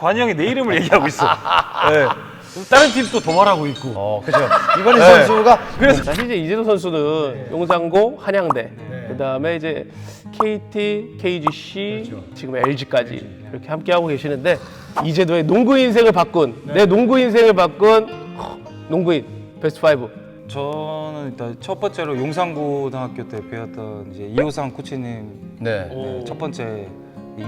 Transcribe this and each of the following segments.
관이 형이 내 이름을 얘기하고 있어. 네. 다른 팀 또 도발하고 있고. 그렇죠. 이번에 선수가 그래서 자, 실제 이재도 선수는 용산고, 한양대, 그다음에 이제 KT, KGC, 지금 LG까지 이렇게 함께 하고 계시는데 이재도의 농구 인생을 바꾼 내 농구 인생을 바꾼 농구인 베스트 5. 저는 일단 첫 번째로 용산고등학교 때 배웠던 이제 이호상 코치님 네. 첫 번째인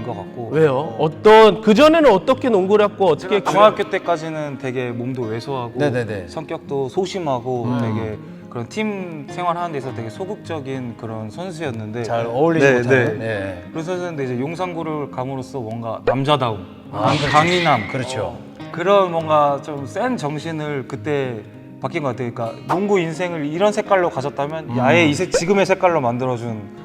것 같고. 왜요? 어떤 그 전에는 어떻게 농구를 했고 어떻게 중학교 때까지는 되게 몸도 왜소하고 네네네. 성격도 소심하고 되게 그런 팀 생활하는 데서 되게 소극적인 그런 선수였는데 잘 어울리지 네, 못하는. 네. 그런 선수였는데 이제 용산고를 감으로써 뭔가 남자다움, 강인함 그렇죠. 그런 뭔가 좀 센 정신을 그때 바뀐 것 같아요. 그러니까 농구 인생을 이런 색깔로 가졌다면 아예 지금의 색깔로 만들어준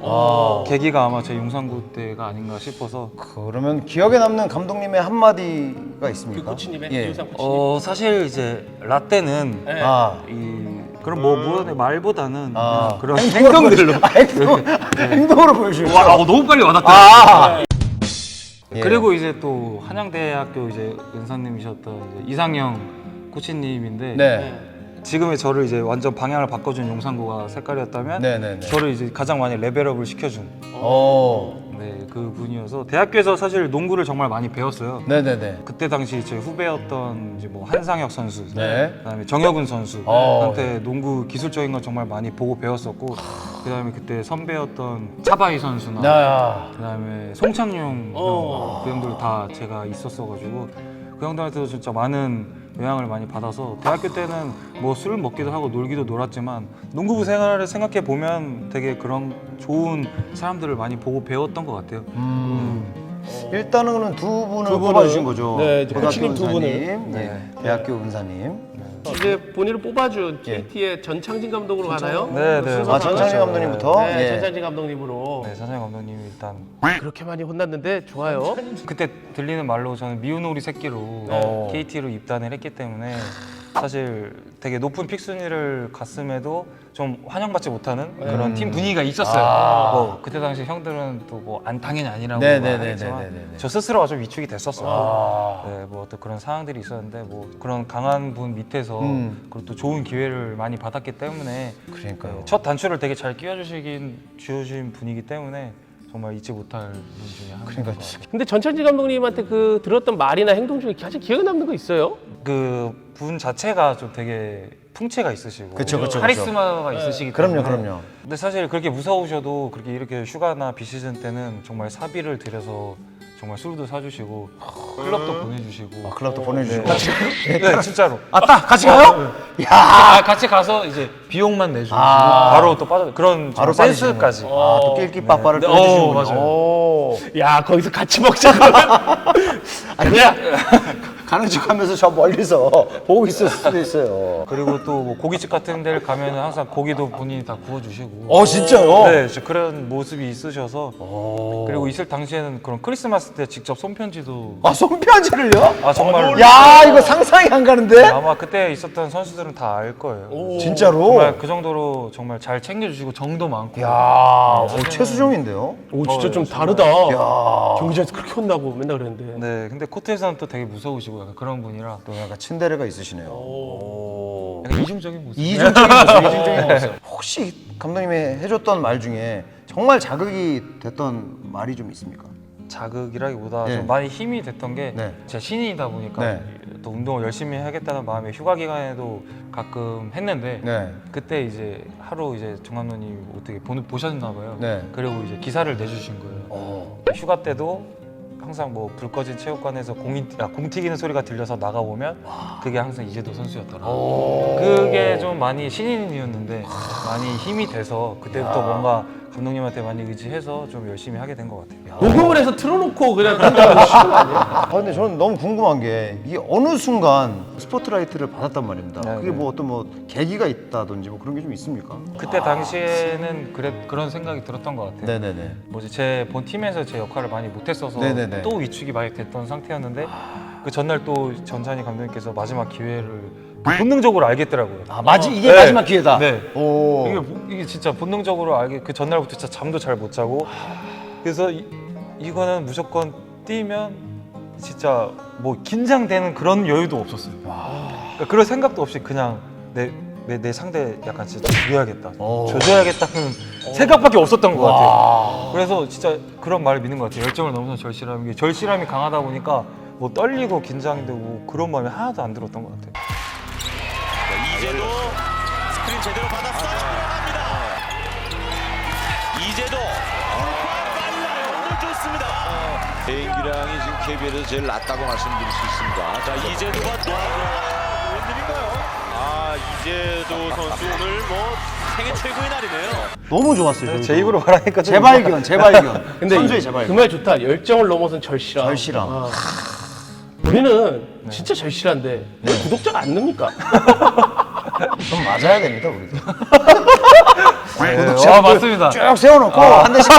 계기가 아마 제 용산고 때가 아닌가 싶어서. 그러면 기억에 남는 감독님의 한마디가 있습니까? 그 코치님의 예. 이호상 코치님. 사실 이제 라떼는 네. 그런 뭐 말보다는 아. 그런 행동들로 행동으로 보여주시죠. 와 너무 빨리 와닿다. 예. 그리고 이제 또 한양대학교 이제 은사님이셨던 이제 이상형 코치님인데 네. 지금의 저를 이제 완전 방향을 바꿔준 용산고가 색깔이었다면 네네네. 저를 이제 가장 많이 레벨업을 시켜준 그 분이어서 대학교에서 사실 농구를 정말 많이 배웠어요. 네네네. 그때 당시 제 후배였던 이제 뭐 한상혁 선수, 네. 그다음에 정혁은 선수한테 농구 기술적인 건 정말 많이 보고 배웠었고, 그다음에 그때 선배였던 차바이 선수나 야. 그다음에 송창용 형, 그 형들 다 제가 있었어가지고 그 형들한테도 진짜 많은 영향을 많이 받아서 대학교 때는 뭐 술 먹기도 하고 놀기도 놀았지만 농구부 생활을 생각해 보면 되게 그런 좋은 사람들을 많이 보고 배웠던 것 같아요. 일단은 두 분을 두 분은, 뽑아주신 거죠. 네, 이제 고등학교 코치님 두 분을. 은사님, 네. 대학교 은사님. 이제 본인을 뽑아준 KT의 전창진 감독으로 가나요? 네, 그 네. 순서 아, 전창진 감독님부터? 네, 예. 전창진 감독님으로. 네, 사장 감독님이 일단 그렇게 많이 혼났는데 좋아요. 그때 들리는 말로 저는 미운 오리 새끼로 KT로 입단을 했기 때문에 사실 되게 높은 픽 순위를 갔음에도 좀 환영받지 못하는 그런 팀 분위기가 있었어요. 뭐 그때 당시 형들은 또 뭐 당연히 아니라고 말했지만 저 스스로가 좀 위축이 됐었어요. 네, 뭐 또 그런 상황들이 있었는데 뭐 그런 강한 분 밑에서 그리고 또 좋은 기회를 많이 받았기 때문에 그러니까요. 첫 단추를 되게 잘 끼워주신 분이기 때문에 정말 잊지 못할 분 중에 한 분. 그러니까 근데 전창진 감독님한테 그 들었던 말이나 행동 중에 가장 기억에 남는 거 있어요? 그 분 자체가 좀 되게 풍채가 있으시고 그쵸. 카리스마가 있으시기 때문에 그럼요. 근데 사실 그렇게 무서우셔도 그렇게 이렇게 휴가나 비시즌 때는 정말 사비를 들여서 정말 술도 사주시고 클럽도 보내주시고 클럽도 보내주시고. 네 진짜로 같이 가요? 같이 가서 이제 비용만 내주시고 바로 또 빠져 그런 바로 센스까지 또 낄끼빠빠를 네, 보여주시는군요. 맞아요. 오. 야 거기서 같이 먹자. 그냥 가는 척 하면서 저 멀리서 보고 있을 수도 있어요. 그리고 또 뭐 고깃집 같은 데를 가면 항상 고기도 본인이 다 구워주시고 진짜요? 네, 진짜 그런 모습이 있으셔서 그리고 있을 당시에는 그런 크리스마스 때 직접 손편지도 손편지를요? 정말 야, 이거 상상이 안 가는데? 아마 그때 있었던 선수들은 다 알 거예요. 진짜로? 정말 그 정도로 정말 잘 챙겨주시고 정도 많고. 야, 최수종인데요? 오 진짜 좀 다르다. 야. 경기장에서 그렇게 혼나고 맨날 그랬는데. 네, 근데 코트에서는 또 되게 무서우시고 약간 그런 분이라 또 약간 친데레가 있으시네요. 약간 이중적인 모습. 이중적인 모습. 혹시 감독님이 해줬던 말 중에 정말 자극이 됐던 말이 좀 있습니까? 자극이라기보다 네. 좀 많이 힘이 됐던 게 네. 제가 신인이다 보니까 네. 또 운동을 열심히 해야겠다는 마음에 휴가 기간에도 가끔 했는데 네. 그때 이제 하루 이제 정 감독님이 어떻게 보셨나 봐요. 네. 그리고 이제 기사를 내주신 거예요. 휴가 때도 항상 뭐 불 꺼진 체육관에서 공 튀기는 소리가 들려서 나가보면 그게 항상 이재도 선수였더라. 그게 좀 많이 신인이었는데 많이 힘이 돼서 그때부터 뭔가 감독님한테 많이 의지해서 좀 열심히 하게 된 것 같아요. 녹음을 해서 틀어놓고 그냥 혼자 쉬는 거 아니에요? 근데 저는 너무 궁금한 게 이게 어느 순간 스포트라이트를 받았단 말입니다. 네, 그게 네. 뭐 어떤 뭐 계기가 있다든지 뭐 그런 게 좀 있습니까? 그때 당시에는 그런 생각이 들었던 것 같아요. 네네네. 뭐지 제 본 팀에서 제 역할을 많이 못했어서 네네네. 또 위축이 많이 됐던 상태였는데 그 전날 또 전찬희 감독님께서 마지막 기회를 본능적으로 알겠더라고요. 이게 네. 마지막 기회다. 네. 오. 이게 진짜 본능적으로 알게 그 전날부터 진짜 잠도 잘 못 자고 그래서 이거는 무조건 뛰면 진짜 뭐 긴장되는 그런 여유도 없었어요. 그러니까 그럴 생각도 없이 그냥 내 상대 약간 진짜 조져야겠다, 조져야겠다는 생각밖에 없었던 것 같아요. 그래서 진짜 그런 말을 믿는 것 같아요. 열정을 넘어선 절실함이, 절실함이 강하다 보니까 뭐 떨리고 긴장되고 그런 마음이 하나도 안 들었던 것 같아요. 이제도 스크린 제대로 받았어요. 들어갑니다. 이제도 빨라요. 오늘 좋습니다. 개인기량이 지금 KBL에서 제일 낮다고 말씀드릴 수 있습니다. 자, 이제도가 또 웬일인가요? 아, 이제도 선수 오늘 뭐 생애 최고의 날이네요. 너무 좋았어요. 저희도. 제 입으로 말하니까 좀 재발견. 근데 선수의 재발견. 그 말 좋다. 열정을 넘어선 절실함. 절실함. 우리는 진짜 절실한데 왜 구독자가 안 늡니까? 좀 맞아야 됩니다, 우리도. 네, 맞습니다. 쭉 세워놓고 한 대씩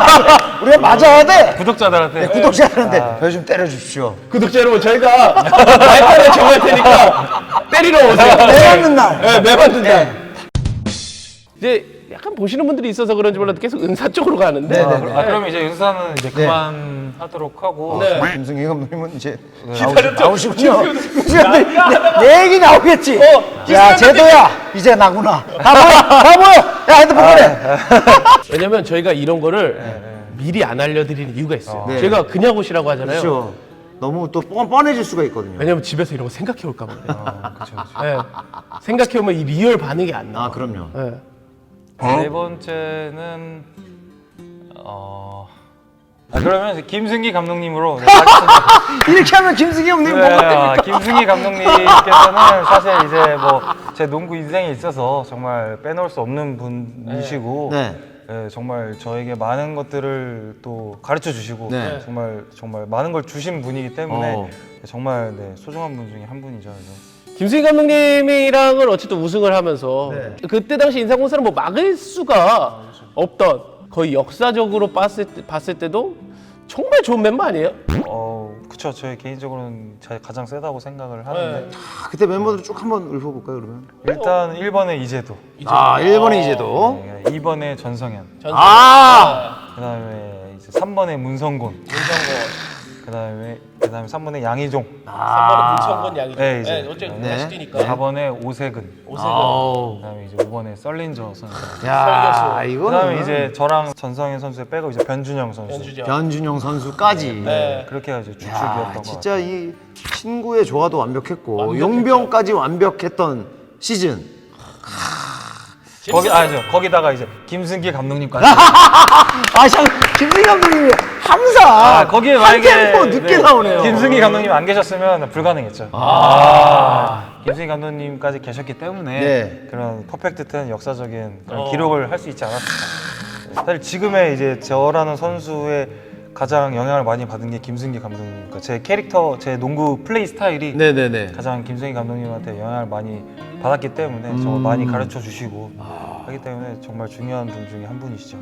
우리가 맞아야 돼. 구독자들한테 구독자들한테 저 좀 때려주십시오. 구독자 여러분, 저희가 날짜를 정할 테니까 때리러 오세요. 매 맞는 날. 네, 매 맞는 날. 이제 약간 보시는 분들이 있어서 그런지 몰라도 계속 은사 쪽으로 가는데. 그러면 이제 윤사는 이제 그만하도록 하고 네. 김승희 감독님은 이제 기다렸죠. 나오시군요. 내 얘기 나오겠지. 야, 제도야, 이제 나구나. 다 보여. 야, 핸드폰 꺼내. 왜냐면 저희가 이런 거를 미리 안 알려드리는 이유가 있어요. 네. 저희가 그냥 오시라고 하잖아요. 그렇죠. 너무 또 뻔뻔해질 수가 있거든요. 왜냐면 집에서 이런 거 생각해 올까 봐 그래요. 네. 생각해 오면 이 리얼 반응이 안 나와. 아, 그럼요. 네. 네 번째는 그러면 이제 김승기 감독님으로 가겠습니다. 이렇게 하면 김승희 형님 네, 뭐가 됩니까? 김승기 감독님께서는 사실 이제 뭐 제 농구 인생에 있어서 정말 빼놓을 수 없는 분이시고 네. 네, 정말 저에게 많은 것들을 또 가르쳐 주시고 네. 정말 많은 걸 주신 분이기 때문에 어. 정말 소중한 분 중에 한 분이죠. 그래서. 김승희 감독님이랑은 어쨌든 우승을 하면서 네. 그때 당시 인삼공사는 뭐 막을 수가 없던, 거의 역사적으로 봤을 때도 정말 좋은 멤버 아니에요? 그쵸. 저희 개인적으로는 제가 가장 세다고 생각을 하는데 그때 멤버들 쭉 한번 읊어볼까요, 그러면? 일단 1번에 이재도, 아, 1번에 이제도. 2번에 전성현, 아! 그다음에 이제 3번에 문성곤, 그다음에 3번에 양희종, 3번은 문성곤 양이죠. 네, 이제. 어쨌든 네. 같이 뛰니까. 4번에 오세근, 아우. 그다음에 이제 5번에 썰린저 선수, 야, 설교수. 이거는 그다음에 이제 저랑 전성현 선수 빼고 이제 변준영 선수. 연주죠. 변준영 선수까지. 네. 그렇게 해서 이제 야, 주축이었던 것 같아요. 진짜 이 친구의 조화도 완벽했고 용병까지 완벽했던 시즌. 거기다가 이제 김승기 감독님까지. 아, 참, 김승희 감독님이 항상 거기에 한 만약에 템포 늦게 나오네요. 김승기 감독님 안 계셨으면 불가능했죠. 김승기 감독님까지 계셨기 때문에 네. 그런 퍼펙트 10 역사적인 그런 기록을 할 수 있지 않았을까. 사실 지금의 이제 저라는 선수의 가장 영향을 많이 받은 게 김승기 감독님. 그러니까 제 캐릭터, 제 농구 플레이 스타일이 네네네. 가장 김승기 감독님한테 영향을 많이 받았기 때문에 정말 많이 가르쳐 주시고 하기 때문에 정말 중요한 분 중에 한 분이시죠.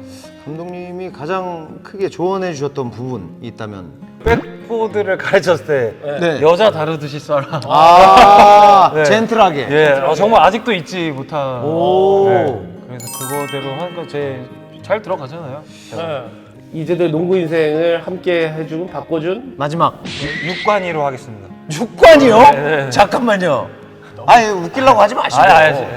감독님이 가장 크게 조언해 주셨던 부분이 있다면? 백보드를 가르쳤을 때 네. 여자 다루듯이 쏴라. 네. 젠틀하게. 예, 정말 아직도 잊지 못한. 오. 그래서 그거대로 하니까 잘 들어가잖아요. 네. 이제도 농구 인생을 함께 해준, 바꿔준 마지막. 6관이로 하겠습니다. 6관이요? 네. 잠깐만요. 아예 웃기려고 하지 마시고.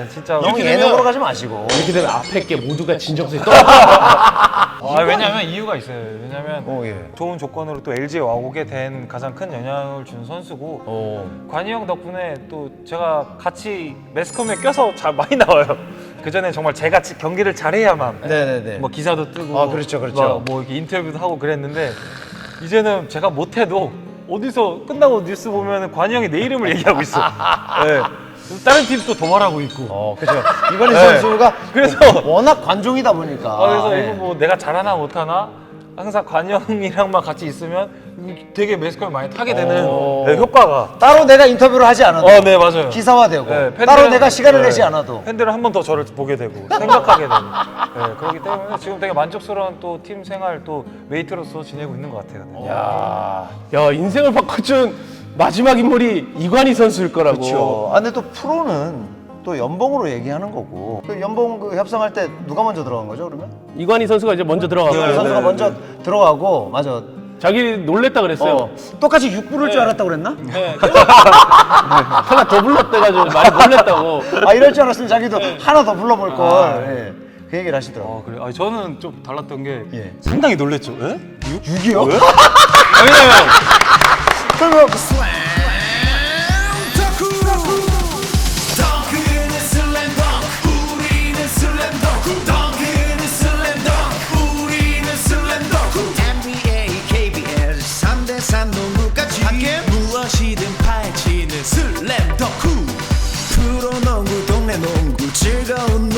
진짜. 너무 예능으로 가지 마시고. 이렇게 되면 앞에 게 모두가 진정성이 떨어져. 왜냐면 이유가 있어요. 왜냐면 예. 좋은 조건으로 또 LG에 오게 된 가장 큰 영향을 준 선수고 관이 형 덕분에 또 제가 같이 매스컴에 껴서 잘 많이 나와요. 그 전에 정말 제가 경기를 잘해야만 네네네. 뭐 기사도 뜨고 아, 그렇죠, 그렇죠. 뭐 이렇게 인터뷰도 하고 그랬는데 이제는 제가 못해도 어디서 끝나고 뉴스 보면 관이 형이 내 이름을 얘기하고 있어. 네. 다른 팀 또 도발하고 있고. 그죠. 이건희 네. 선수가 그래서 워낙 관종이다 보니까. 그래서 네. 이거 뭐 내가 잘하나 못하나 항상 관이 형이랑만 같이 있으면 되게 매스컴을 많이 타게 되는 효과가. 따로 내가 인터뷰를 하지 않아도. 네 맞아요. 기사화되고. 네, 따로 팬들은- 내가 시간을 네. 내지 않아도. 팬들은 한 번 더 저를 보게 되고 생각하게 되고. 네, 그렇기 때문에 지금 되게 만족스러운 또 팀 생활 또 웨이트로서 지내고 있는 것 같아요. 야, 인생을 바꿔준 마지막 인물이 이관희 선수일 거라고. 그렇죠. 근데 또 프로는 또 연봉으로 얘기하는 거고. 그 연봉 그 협상할 때 누가 먼저 들어간 거죠, 그러면? 이관희 선수가 이제 먼저 들어가고. 이관희 선수가 먼저 들어가고, 맞아. 자기 놀랬다 그랬어요. 똑같이 6 부를 줄 알았다고 그랬나? 네. 하나 더 불렀대가지고 많이 놀랬다고. 아 이럴 줄 알았으면 자기도 하나 더 불러볼 걸. 예. 그 얘기를 하시더라고요. 그래. 아, 저는 좀 달랐던 게 예. 상당히 놀랬죠. 에? 6이요? 왜냐면 그러면 덩크는 슬램덩크 우리는 슬램덩크 덩크는 슬램덩크 우리는 슬램덩크 NBA KBS 3대3 농구